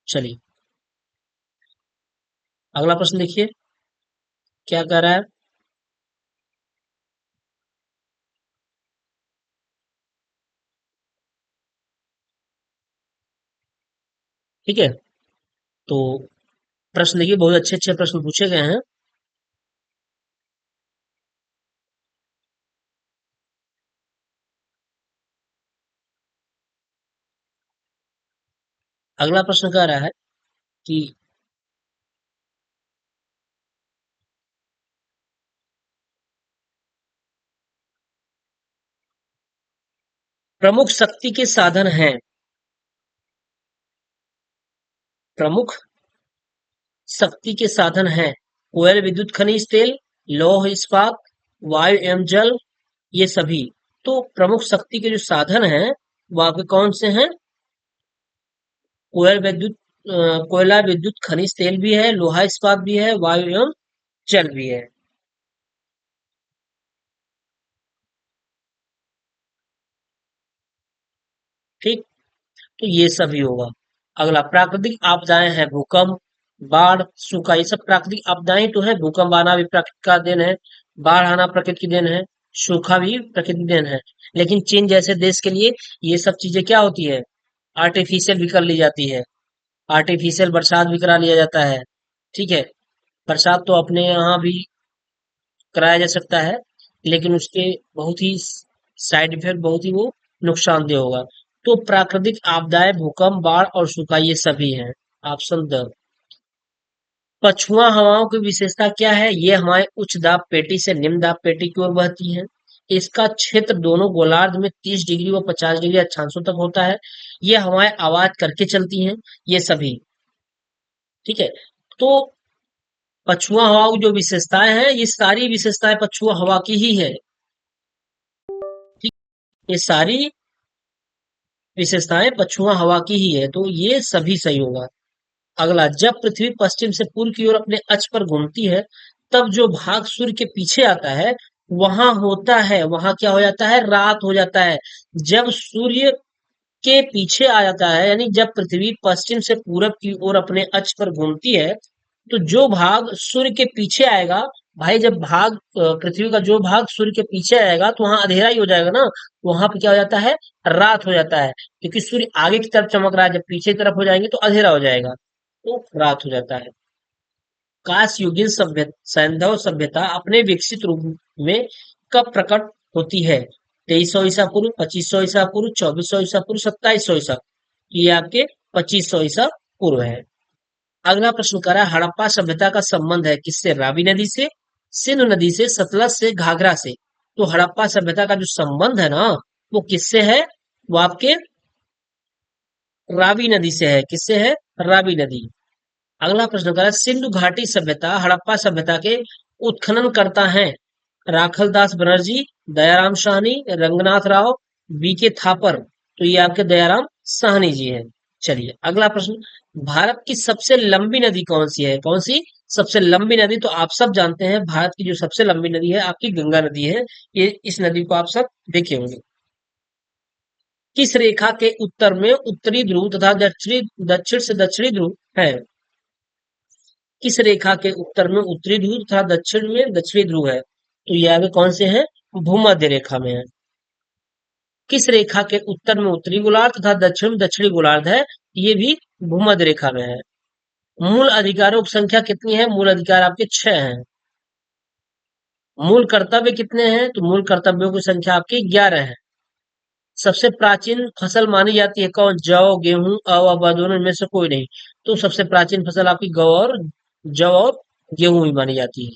चलिए, अगला प्रश्न देखिए क्या कह रहा है। ठीक है, तो प्रश्न देखिए, बहुत अच्छे अच्छे प्रश्न पूछे गए हैं। अगला प्रश्न कह रहा है कि प्रमुख शक्ति के साधन हैं। प्रमुख शक्ति के साधन हैं कोयल, विद्युत, खनिज तेल, लौह इस्पात, वायु एवं जल, ये सभी। तो प्रमुख शक्ति के जो साधन हैं वो आपके कौन से हैं? कोयल, विद्युत, कोयला, विद्युत, खनिज तेल भी है, लोहा इस्पात भी है, वायु एवं जल भी है। ठीक, तो ये सभी होगा। अगला, प्राकृतिक आपदाएं हैं भूकंप, बाढ़, सूखा, ये सब प्राकृतिक आपदाएं ही तो है। भूकंप आना भी प्रकृति का देन है, बाढ़ आना प्रकृति की देन है, सूखा भी प्रकृति की देन है। लेकिन चीन जैसे देश के लिए ये सब चीजें क्या होती है? आर्टिफिशियल भी कर ली जाती है। आर्टिफिशियल बरसात भी करा लिया जाता है। ठीक है, बरसात तो अपने यहाँ भी कराया जा सकता है, लेकिन उसके बहुत ही साइड इफेक्ट बहुत ही वो नुकसानदेह होगा। तो प्राकृतिक आपदाएं भूकंप, बाढ़ और सूखा ये सभी हैं। Option the. पछुआ हवाओं की विशेषता क्या है? ये हमारे उच्च दाब पेटी से निम्न दाब पेटी की ओर बहती हैं। इसका क्षेत्र दोनों गोलार्ध में 30 डिग्री व 50 डिग्री अक्षांशों तक होता है। ये हवाएं आवाज करके चलती हैं। ये सभी। ठीक है, तो पछुआ हवा की जो विशेषताएं हैं ये सारी विशेषताएं पछुआ हवा की ही है। ठीक, ये सारी विशेषताएं पछुआ हवा की ही है, तो ये सभी सही होगा। अगला, जब पृथ्वी पश्चिम से पूर्व की ओर अपने अक्ष पर घूमती है तब जो भाग सूर्य के पीछे आता है वहां होता है, वहां क्या हो जाता है? रात हो जाता है। जब सूर्य के पीछे आ जाता है, यानी जब पृथ्वी पश्चिम से पूरब की ओर अपने अक्ष पर घूमती है तो जो भाग सूर्य के पीछे आएगा, भाई जब पृथ्वी का जो भाग सूर्य के पीछे आएगा तो वहां अंधेरा ही हो जाएगा ना, तो वहां पे क्या हो जाता है? रात हो जाता है। क्योंकि सूर्य आगे की तरफ चमक रहा है, जब पीछे की तरफ हो जाएंगे तो अंधेरा हो जाएगा, तो रात हो जाता है। कांस्य सभ्य सैंधव सभ्यता अपने विकसित रूप में कब प्रकट होती है? 2300 ईसा पूर्व, 2500 ईसा पूर्व, 2400 ईसा पूर्व, 2700 ईसा। ये आपके 2500 ईसा पूर्व है। अगला प्रश्न कह रहा है, हड़प्पा सभ्यता का संबंध है किससे? रावी नदी से, सिंधु नदी से, सतलज से, घाघरा से। तो हड़प्पा सभ्यता का जो संबंध है ना वो किससे है? वो आपके रावी नदी से है। किससे है? रावी नदी। अगला प्रश्न कह रहा है, सिंधु घाटी सभ्यता हड़प्पा सभ्यता के उत्खनन करता है राखल दास बनर्जी, दयाराम साहनी, रंगनाथ राव, बीके थापर। तो ये आपके दयाराम साहनी जी हैं। चलिए, अगला प्रश्न, भारत की सबसे लंबी नदी कौन सी है? कौन सी सबसे लंबी नदी? तो आप सब जानते हैं भारत की जो सबसे लंबी नदी है आपकी गंगा नदी है। ये इस नदी को आप सब देखे होंगे। किस रेखा के उत्तर में उत्तरी ध्रुव तथा दक्षिण से दक्षिणी ध्रुव है? किस रेखा के उत्तर में उत्तरी ध्रुव तथा दक्षिण में दक्षिणी ध्रुव है? तो ये आगे कौन से हैं? भूमध्य रेखा में है। किस रेखा के उत्तर में उत्तरी गोलार्ध तथा दक्षिण में दक्षिणी गोलार्ध है? ये भी भूमध्य रेखा में है। मूल अधिकारों की संख्या कितनी है? मूल अधिकार आपके 6 हैं। मूल कर्तव्य कितने हैं? तो मूल कर्तव्यों की संख्या आपकी 11 है। सबसे प्राचीन फसल मानी जाती है कौन? जौ, गेहूं, अब दोनों में से कोई नहीं। तो सबसे प्राचीन फसल आपकी जौ और गेहूं ही मानी जाती है।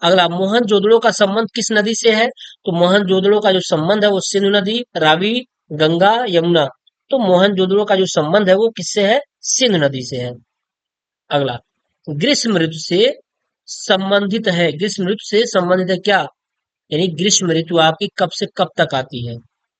अगला, मोहनजोदड़ो का संबंध किस नदी से है? तो मोहनजोदड़ो का जो संबंध है वो सिंधु नदी, रावी, गंगा, यमुना। तो मोहनजोदड़ो का जो संबंध है वो किससे है? सिंधु नदी से है। अगला, ग्रीष्म ऋतु से संबंधित है। ग्रीष्म ऋतु से संबंधित है क्या? यानी ग्रीष्म ऋतु आपकी कब से कब तक आती है?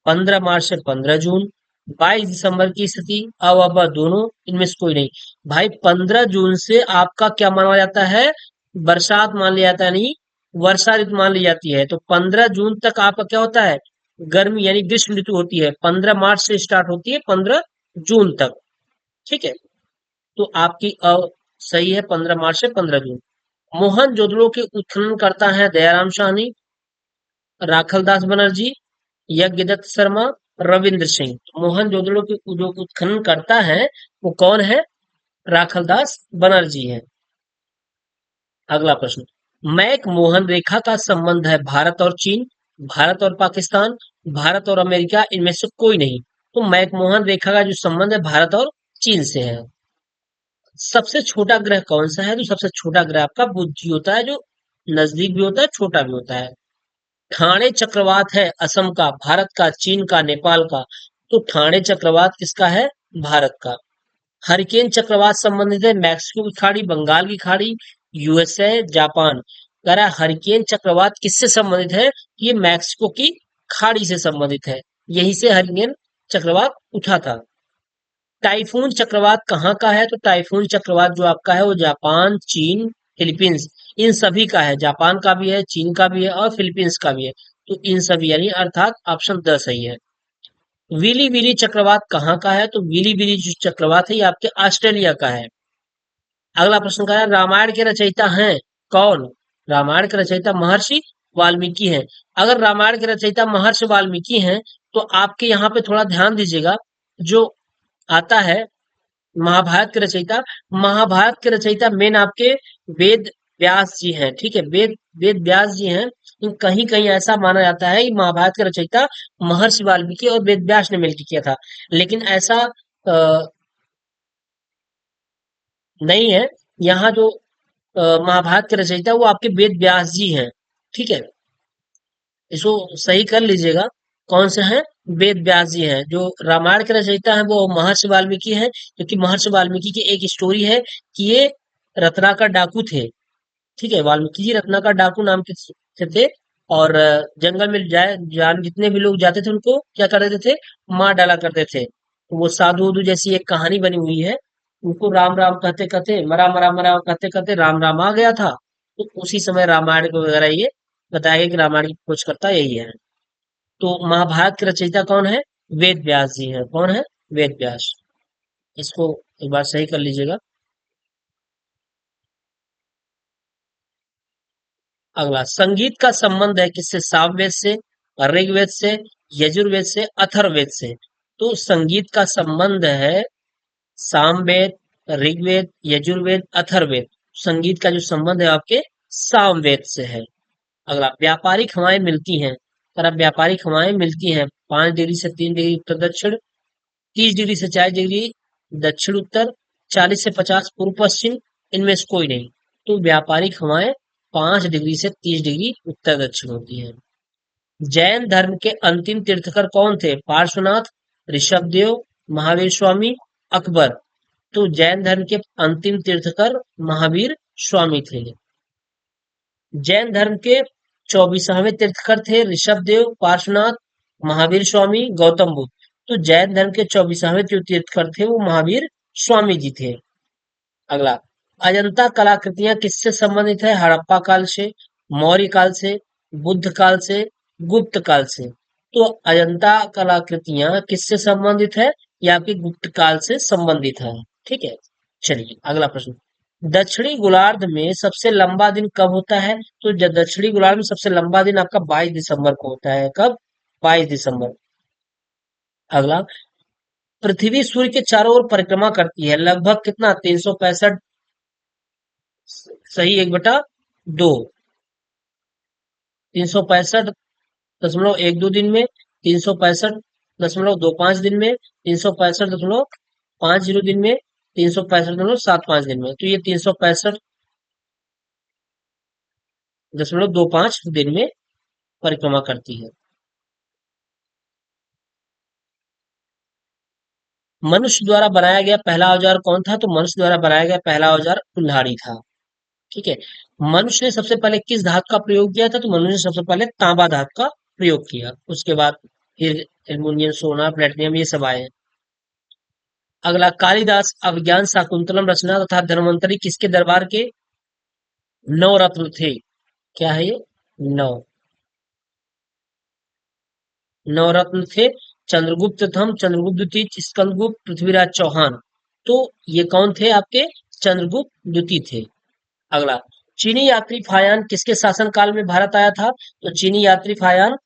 15 मार्च से 15 जून, 22 दिसंबर की स्थिति अ व ब दोनों, इनमें से कोई नहीं। भाई 15 जून से आपका क्या माना जाता है, बरसात मान लिया जाता है, नहीं वर्षा ऋतु मान ली जाती है। तो 15 जून तक आपका क्या होता है, गर्मी यानी ग्रीष्म ऋतु होती है। 15 मार्च से स्टार्ट होती है 15 जून तक। ठीक है, तो आपकी अ सही है, 15 मार्च से 15 जून। मोहनजोदड़ो के उत्खनन करता है दयाराम साहनी, राखलदास बनर्जी, यज्ञदत्त शर्मा, रविंद्र सिंह। मोहनजोदड़ो के जो उत्खनन करता है वो कौन है, राखलदास बनर्जी है। अगला प्रश्न, मैक मोहन रेखा का संबंध है भारत और चीन, भारत और पाकिस्तान, भारत और अमेरिका, इनमें से कोई नहीं। तो मैक मोहन रेखा का जो संबंध है भारत और चीन से है। सबसे छोटा ग्रह कौन सा है, तो सबसे छोटा ग्रह आपका बुध ही होता है, जो नजदीक भी होता है, छोटा भी होता है। ठाणे चक्रवात है असम का, भारत का, चीन का, नेपाल का। तो ठाणे चक्रवात किसका है, भारत का। हरिकेन चक्रवात संबंधित है मैक्सिको की खाड़ी, बंगाल की खाड़ी, यूएसए, जापान। कह रहा है हरिकेन चक्रवात किससे संबंधित है, ये मैक्सिको की खाड़ी से संबंधित है। यहीं से हरिकेन चक्रवात उठा था। टाइफून चक्रवात कहाँ का है, तो टाइफून चक्रवात जो आपका है वो जापान, चीन, फिलीपींस, इन सभी का है। जापान का भी है, चीन का भी है और फिलीपींस का भी है। तो इन सभी यानी अर्थात ऑप्शन 10 सही है। विली विली चक्रवात कहाँ का है, तो विली विली जो चक्रवात है ये आपके ऑस्ट्रेलिया का है। अगला प्रश्न का है, रामायण के रचयिता हैं कौन। रामायण के रचयिता महर्षि वाल्मीकि हैं। अगर रामायण के रचयिता महर्षि वाल्मीकि हैं तो आपके यहाँ पे थोड़ा ध्यान दीजिएगा। जो आता है महाभारत के रचयिता, महाभारत के रचयिता मेन आपके वेद व्यास जी हैं। ठीक है, वेद वेद व्यास जी हैं। कहीं कहीं ऐसा माना जाता है कि महाभारत के रचयिता महर्षि वाल्मीकि और वेद व्यास ने मिलकर किया था, लेकिन ऐसा नहीं है। यहाँ जो महाभारत के रचयिता वो आपके वेद व्यास जी हैं। ठीक है, इसको सही कर लीजिएगा, कौन से हैं, वेद व्यास जी हैं। जो रामायण के रचयिता हैं वो महर्षि वाल्मीकि हैं, क्योंकि महर्षि वाल्मीकि की एक स्टोरी है कि ये रत्नाकर डाकू थे। ठीक है, वाल्मीकि जी रत्नाकर डाकू नाम के थे। और जंगल में जाए जान जितने भी लोग जाते थे उनको क्या कर देते थे, मार डाला करते थे। तो वो साधु उधु जैसी एक कहानी बनी हुई है। उनको राम राम कहते कहते, मरा मरा मरा कहते कहते राम राम आ गया था। तो उसी समय रामायण को वगैरह ये बताया गया कि रामायण की खोज करता यही है। तो महाभारत के रचयिता कौन है, वेद व्यास जी हैं। कौन है, वेद व्यास। इसको एक बार सही कर लीजिएगा। अगला, संगीत का संबंध है किससे, सामवेद से, ऋग्वेद से, यजुर्वेद से, अथर्ववेद से। तो संगीत का संबंध है सामवेद, ऋग्वेद, यजुर्वेद, अथर्ववेद। संगीत का जो संबंध है आपके सामवेद से है। अगला, व्यापारिक हवाएं मिलती हैं, तरफ व्यापारिक हवाएं मिलती हैं 5 डिग्री से 3 डिग्री उत्तर दक्षिण, 30 डिग्री से 4 डिग्री दक्षिण उत्तर, 40 से 50 पूर्व पश्चिम, इनमें से कोई नहीं। तो व्यापारिक हवाएं 5 डिग्री से 30 डिग्री उत्तर दक्षिण होती है। जैन धर्म के अंतिम तीर्थकर कौन थे, पार्श्वनाथ, ऋषभदेव, महावीर स्वामी, अकबर। तो जैन धर्म के अंतिम तीर्थकर महावीर स्वामी थे। जैन धर्म के 24वें तीर्थकर थे ऋषभदेव, पार्श्वनाथ, महावीर स्वामी, गौतम बुद्ध। तो जैन धर्म के 24वें जो तीर्थकर थे वो महावीर स्वामी जी थे। अगला, अजंता कलाकृतियां किससे संबंधित है, हड़प्पा काल से, मौर्य काल से, बुद्ध काल से, गुप्त काल से। तो अजंता कलाकृतियां किससे संबंधित है, या आपके गुप्त काल से संबंधित है। ठीक है, चलिए अगला प्रश्न, दक्षिणी गोलार्ध में सबसे लंबा दिन कब होता है, तो दक्षिणी गोलार्ध में सबसे लंबा दिन आपका 22 दिसंबर को होता है। कब, 22 दिसंबर। अगला, पृथ्वी सूर्य के चारों ओर परिक्रमा करती है लगभग कितना, 365, सही 1/2, 365.12 दिन में, 365.25 दिन में, 365.50 दिन में, 365.75 दिन में। तो ये 365.25 दिन में परिक्रमा करती है। मनुष्य द्वारा बनाया गया पहला औजार कौन था, तो मनुष्य द्वारा बनाया गया पहला औजार कुल्हाड़ी था। ठीक है, मनुष्य ने सबसे पहले किस धातु का प्रयोग किया था, तो मनुष्य ने सबसे पहले तांबा धातु का प्रयोग किया। उसके बाद फिर एल्युमिनियम, सोना, प्लेटिनियम ये सब आए हैं। अगला, कालिदास अभिज्ञान शाकुंतलम रचना तथा धन्वंतरि किसके दरबार के नवरत्न थे? क्या है ये? नौ नवरत्न थे। चंद्रगुप्त प्रथम, चंद्रगुप्त द्वितीय, स्कंदगुप्त, पृथ्वीराज चौहान। तो ये कौन थे आपके? चंद्रगुप्त द्वितीय थे। अगला, चीनी यात्री फायान किसके शासन काल में भारत आया था? तो चीनी यात्री फायान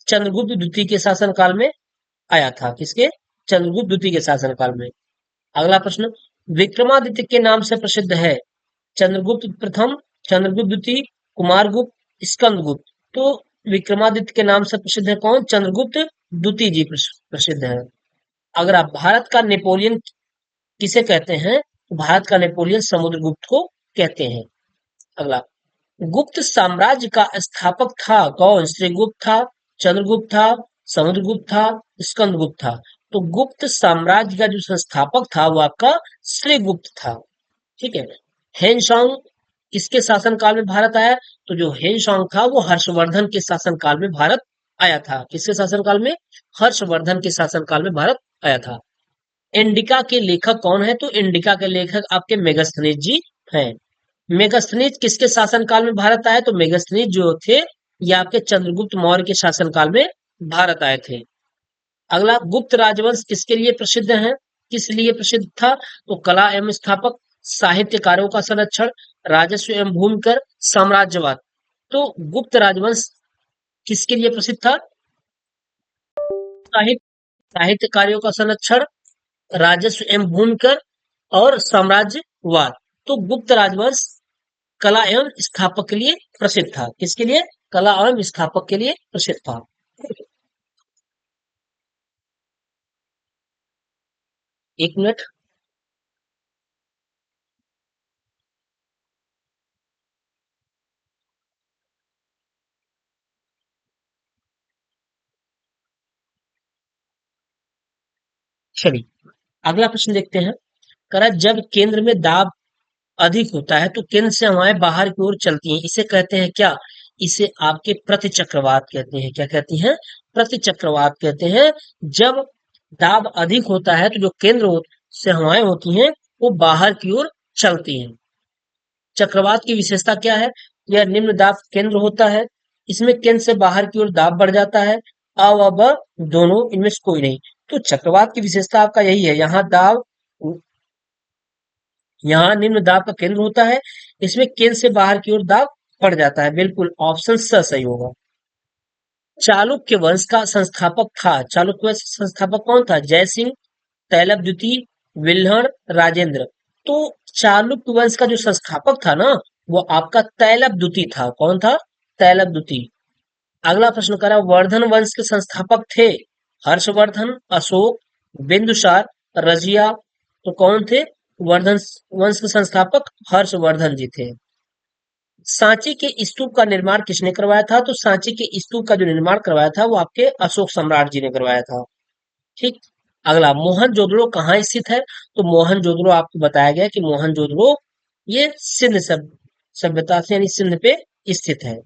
चंद्रगुप्त द्वितीय के शासन काल में आया था। किसके? चंद्रगुप्त द्वितीय के शासन काल में। अगला प्रश्न, विक्रमादित्य के नाम से प्रसिद्ध है चंद्रगुप्त प्रथम, चंद्रगुप्त द्वितीय, कुमारगुप्त, स्कंदगुप्त। तो विक्रमादित्य के नाम से प्रसिद्ध है कौन? चंद्रगुप्त द्वितीय जी प्रसिद्ध है। अगर आप, भारत का नेपोलियन किसे कहते हैं? तो भारत का नेपोलियन समुद्रगुप्त को कहते हैं। अगला, गुप्त साम्राज्य का स्थापक था कौन? श्रीगुप्त था, चंद्रगुप्त था, समुद्रगुप्त था, स्कंदगुप्त था। तो गुप्त साम्राज्य का जो संस्थापक था वो आपका श्रीगुप्त था। ठीक है। हेनसोंग किसके शासन काल में भारत आया? तो जो हेनसोंग था वो हर्षवर्धन के शासन काल में भारत आया था। किसके शासन काल में? हर्षवर्धन के शासन काल में भारत आया था। इंडिका के लेखक कौन है? तो इंडिका के लेखक आपके मेगास्थनीज जी हैं। मेगास्थनीज किसके शासन काल में भारत आए? तो मेगास्थनीज जो थे ये आपके चंद्रगुप्त मौर्य के शासन काल में भारत आए थे। अगला, गुप्त राजवंश किसके लिए प्रसिद्ध है? किस लिए प्रसिद्ध था? तो कला एवं स्थापक, साहित्य कार्यों का संरक्षण, राजस्व एवं भूमि कर, साम्राज्यवाद। तो गुप्त राजवंश किसके लिए प्रसिद्ध था? साहित्य साहित्य कार्यों का संरक्षण, राजस्व एवं भूमि कर और साम्राज्यवाद। तो गुप्त राजवंश कला एवं स्थापक के लिए प्रसिद्ध था। किसके लिए? कला एवं स्थापक के लिए प्रसिद्ध था। एक मिनट। चलिए अगला प्रश्न देखते हैं। कह रहा है, जब केंद्र में दाब अधिक होता है तो केंद्र से हवाएं बाहर की ओर चलती हैं, इसे कहते हैं क्या? इसे आपके प्रतिचक्रवात कहते हैं। क्या कहती हैं? प्रतिचक्रवात कहते हैं। जब दाब अधिक होता है तो जो केंद्र से हवाएं होती हैं वो बाहर की ओर चलती हैं। चक्रवात की विशेषता क्या है? यह निम्न दाब केंद्र होता है, इसमें केंद्र से बाहर की ओर दाब बढ़ जाता है, अ व ब दोनों, इनमें से कोई नहीं। तो चक्रवात की विशेषता आपका यही है, यहाँ निम्न दाब का केंद्र होता है, इसमें केंद्र से बाहर की ओर दाब बढ़ जाता है। बिल्कुल ऑप्शन स सही होगा। चालुक्य वंश का संस्थापक था, चालुक्य वंश का संस्थापक कौन था? जय सिंह, तैलप द्वितीय, विल्हण, राजेंद्र। तो चालुक्य वंश का जो संस्थापक था ना वो आपका तैलप द्वितीय था। कौन था? तैलप द्वितीय। अगला प्रश्न करा, वर्धन वंश के संस्थापक थे हर्षवर्धन, अशोक, बिंदुसार, रजिया। तो कौन थे वर्धन वंश के संस्थापक? हर्षवर्धन जी थे। सांची के स्तूप का निर्माण किसने करवाया था? तो सांची के स्तूप का जो निर्माण करवाया था वो आपके अशोक सम्राट जी ने करवाया था। ठीक। अगला, मोहनजोदड़ो कहाँ स्थित है? तो मोहनजोदड़ो आपको बताया गया कि मोहनजोदड़ो ये सिंध सभ्यता से यानी सिंध पे स्थित है।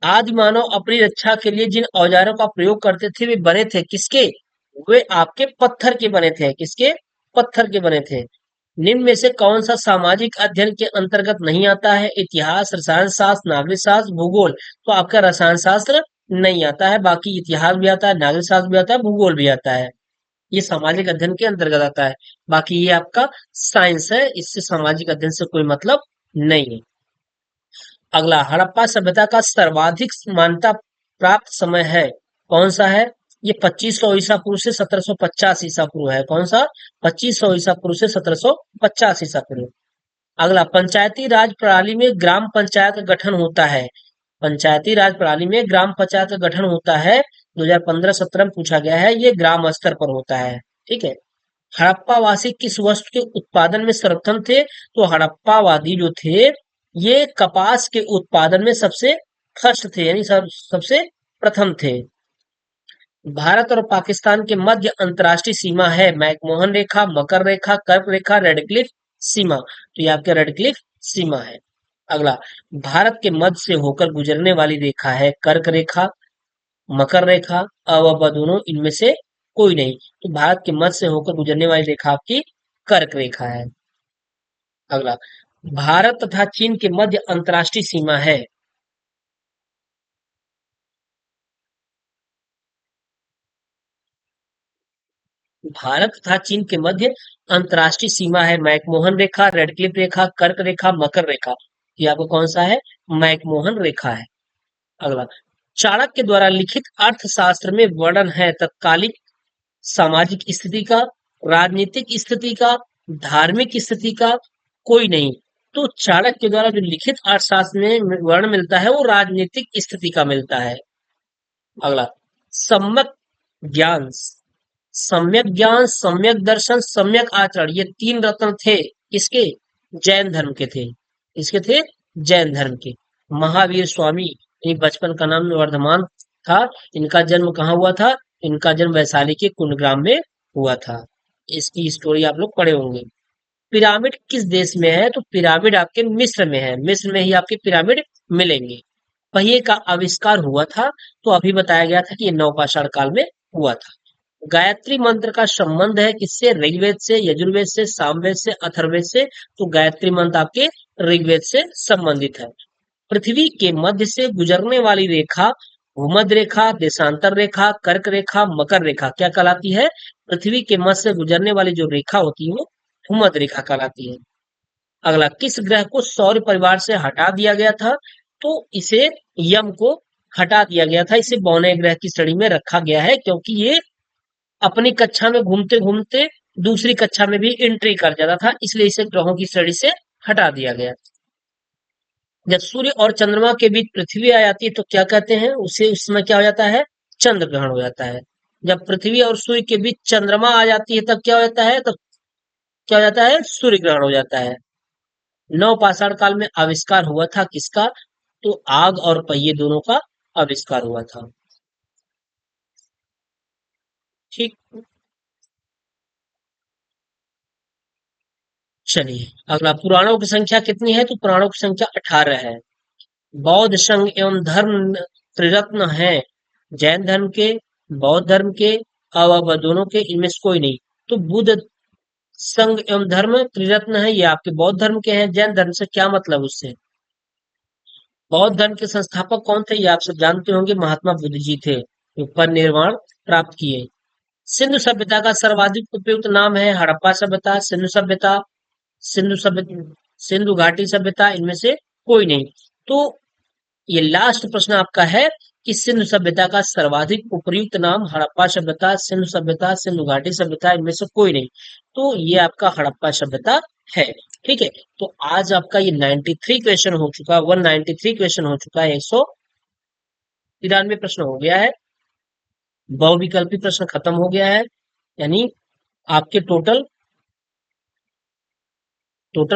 आदि मानव अपनी रक्षा के लिए जिन औजारों का प्रयोग करते थे वे बने थे किसके? वे आपके पत्थर के बने थे। किसके? पत्थर के बने थे। निम्न में से कौन सा सामाजिक अध्ययन के अंतर्गत नहीं आता है? इतिहास, रसायन शास्त्र, नागरिक शास्त्र, भूगोल। तो आपका रसायन शास्त्र नहीं आता है, बाकी इतिहास भी आता है, नागरिक शास्त्र भी आता है, भूगोल भी आता है। ये सामाजिक अध्ययन के अंतर्गत आता है। बाकी ये आपका साइंस है, इससे सामाजिक अध्ययन से कोई मतलब नहीं है। अगला, हड़प्पा सभ्यता का सर्वाधिक मान्यता प्राप्त समय है कौन सा है? ये 2500 ईसा पूर्व से 1750 ईसा पूर्व है। कौन सा? 2500 ईसा पूर्व से 1750 ईसा पूर्व। अगला, पंचायती राज प्रणाली में ग्राम पंचायत का गठन होता है। पंचायती राज प्रणाली में ग्राम पंचायत का गठन होता है, 2015-17 में पूछा गया है, ये ग्राम स्तर पर होता है। ठीक है। हड़प्पा वासी किस वस्तु के उत्पादन में सर्वप्रथम थे? तो हड़प्पा वादी जो थे ये कपास के उत्पादन में सबसे फर्स्ट थे, यानी सबसे प्रथम थे। भारत और पाकिस्तान के मध्य अंतरराष्ट्रीय सीमा है मैकमोहन रेखा, मकर रेखा, कर्क रेखा, रेडक्लिफ सीमा। तो ये आपके रेडक्लिफ सीमा है। अगला, भारत के मध्य से होकर गुजरने वाली रेखा है कर्क रेखा, मकर रेखा, अ व ब दोनों, इनमें से कोई नहीं। तो भारत के मध्य से होकर गुजरने वाली रेखा आपकी कर्क रेखा है। अगला, भारत तथा चीन के मध्य अंतर्राष्ट्रीय सीमा है। भारत तथा चीन के मध्य अंतर्राष्ट्रीय सीमा है मैकमोहन रेखा, रेडक्लिफ रेखा, कर्क रेखा, मकर रेखा। ये आपको कौन सा है? मैकमोहन रेखा है। अगला, चाणक्य द्वारा लिखित अर्थशास्त्र में वर्णन है तत्कालिक सामाजिक स्थिति का, राजनीतिक स्थिति का, धार्मिक स्थिति का, कोई नहीं। तो चाणक्य द्वारा जो लिखित अर्थशास्त्र में वर्णन मिलता है वो राजनीतिक स्थिति का मिलता है। अगला, सम्यक ज्ञान, सम्यक ज्ञान, सम्यक दर्शन, सम्यक आचरण, ये तीन रत्न थे इसके, जैन धर्म के थे। इसके थे जैन धर्म के। महावीर स्वामी, ये बचपन का नाम वर्धमान था। इनका जन्म कहाँ हुआ था? इनका जन्म वैशाली के कुंडग्राम में हुआ था। इसकी स्टोरी आप लोग पढ़े होंगे। पिरामिड किस देश में है? तो पिरामिड आपके मिस्र में है। मिस्र में ही आपके पिरामिड मिलेंगे। पहिए का आविष्कार हुआ था, तो अभी बताया गया था कि ये नवपाषाण काल में हुआ था। गायत्री मंत्र का संबंध है किससे? ऋग्वेद से, यजुर्वेद से, सामवेद से, अथर्ववेद से। तो गायत्री मंत्र आपके ऋग्वेद से संबंधित है। पृथ्वी के मध्य से गुजरने वाली रेखा भूमध्य रेखा, देशांतर रेखा, कर्क रेखा, मकर रेखा क्या कहलाती है? पृथ्वी के मध्य से गुजरने वाली जो रेखा होती है वो भूमध्य रेखा कहलाती है। अगला, किस ग्रह को सौर परिवार से हटा दिया गया था? तो इसे यम को हटा दिया गया था। इसे बौने ग्रह की श्रेणी में रखा गया है क्योंकि ये अपनी कक्षा में घूमते घूमते दूसरी कक्षा में भी एंट्री कर जाता था, इसलिए इसे ग्रहों की श्रेणी से हटा दिया गया। जब सूर्य और चंद्रमा के बीच पृथ्वी आ जाती है तो क्या कहते हैं उसे? उस समय क्या हो जाता है? चंद्र ग्रहण हो जाता है। जब पृथ्वी और सूर्य के बीच चंद्रमा आ जाती है तब क्या हो जाता है? तब क्या हो जाता है? सूर्य ग्रहण हो जाता है। नवपाषाण काल में आविष्कार हुआ था किसका? तो आग और पहिए दोनों का आविष्कार हुआ था। ठीक, चलिए अगला, पुराणों की संख्या कितनी है? तो पुराणों की संख्या 18 है। बौद्ध संघ एवं धर्म त्रिरत्न है। जैन धर्म के, बौद्ध धर्म के, अब दोनों के, इनमें से कोई नहीं। तो बुद्ध संघ एवं धर्म त्रिरत्न है, ये आपके बौद्ध धर्म के हैं। जैन धर्म से क्या मतलब उससे? बौद्ध धर्म के संस्थापक कौन थे? ये आप सब जानते होंगे, महात्मा बुद्ध जी थे, जो परिनिर्वाण प्राप्त किए। सिंधु सभ्यता का सर्वाधिक उपयुक्त नाम है हड़प्पा सभ्यता, सिंधु सभ्यता, सिंधु सभ्यता, सिंधु घाटी सभ्यता, इनमें से कोई नहीं। तो ये लास्ट प्रश्न आपका है कि सिंधु सभ्यता का सर्वाधिक उपयुक्त नाम हड़प्पा सभ्यता, सिंधु सभ्यता, सिंधु घाटी सभ्यता, इनमें से कोई नहीं। तो ये आपका हड़प्पा सभ्यता है। ठीक है, तो आज आपका ये 93 क्वेश्चन हो चुका, 193 क्वेश्चन हो चुका है, 193 प्रश्न हो गया है। बहुविकल्पी प्रश्न खत्म हो गया है। यानी आपके टोटल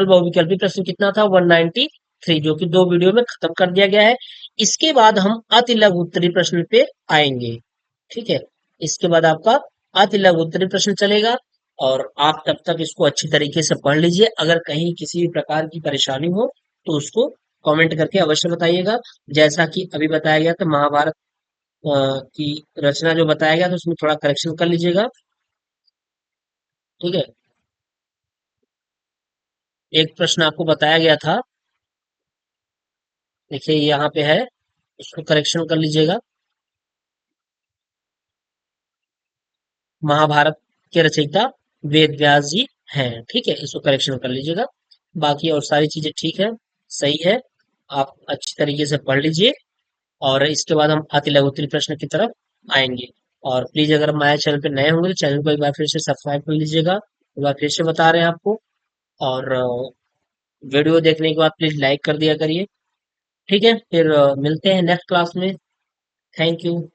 बहुविकल्पी प्रश्न कितना था? 193, जो कि 2 वीडियो में खत्म कर दिया गया है। इसके बाद हम अति लघु उत्तरीय प्रश्न पे आएंगे। ठीक है, इसके बाद आपका अति लघु उत्तरीय प्रश्न चलेगा और आप तब तक इसको अच्छी तरीके से पढ़ लीजिए। अगर कहीं किसी भी प्रकार की परेशानी हो तो उसको कमेंट करके अवश्य बताइएगा। जैसा कि अभी बताया गया था, महाभारत की रचना जो बताया गया था उसमें थोड़ा करेक्शन कर लीजिएगा। ठीक है, एक प्रश्न आपको बताया गया था, देखिए यहाँ पे है, उसको करेक्शन कर लीजिएगा। महाभारत के रचयिता वेद व्यास जी हैं। ठीक है, इसको करेक्शन कर लीजिएगा। बाकी और सारी चीजें ठीक है, सही है। आप अच्छी तरीके से पढ़ लीजिए और इसके बाद हम अति लघुत्तरीय प्रश्न की तरफ आएंगे। और प्लीज अगर हमारे चैनल पे नए होंगे तो चैनल को एक बार फिर से सब्सक्राइब कर लीजिएगा। एक बार फिर से बता रहे हैं आपको। और वीडियो देखने के बाद प्लीज लाइक कर दिया करिए। ठीक है, फिर मिलते हैं नेक्स्ट क्लास में। Thank you.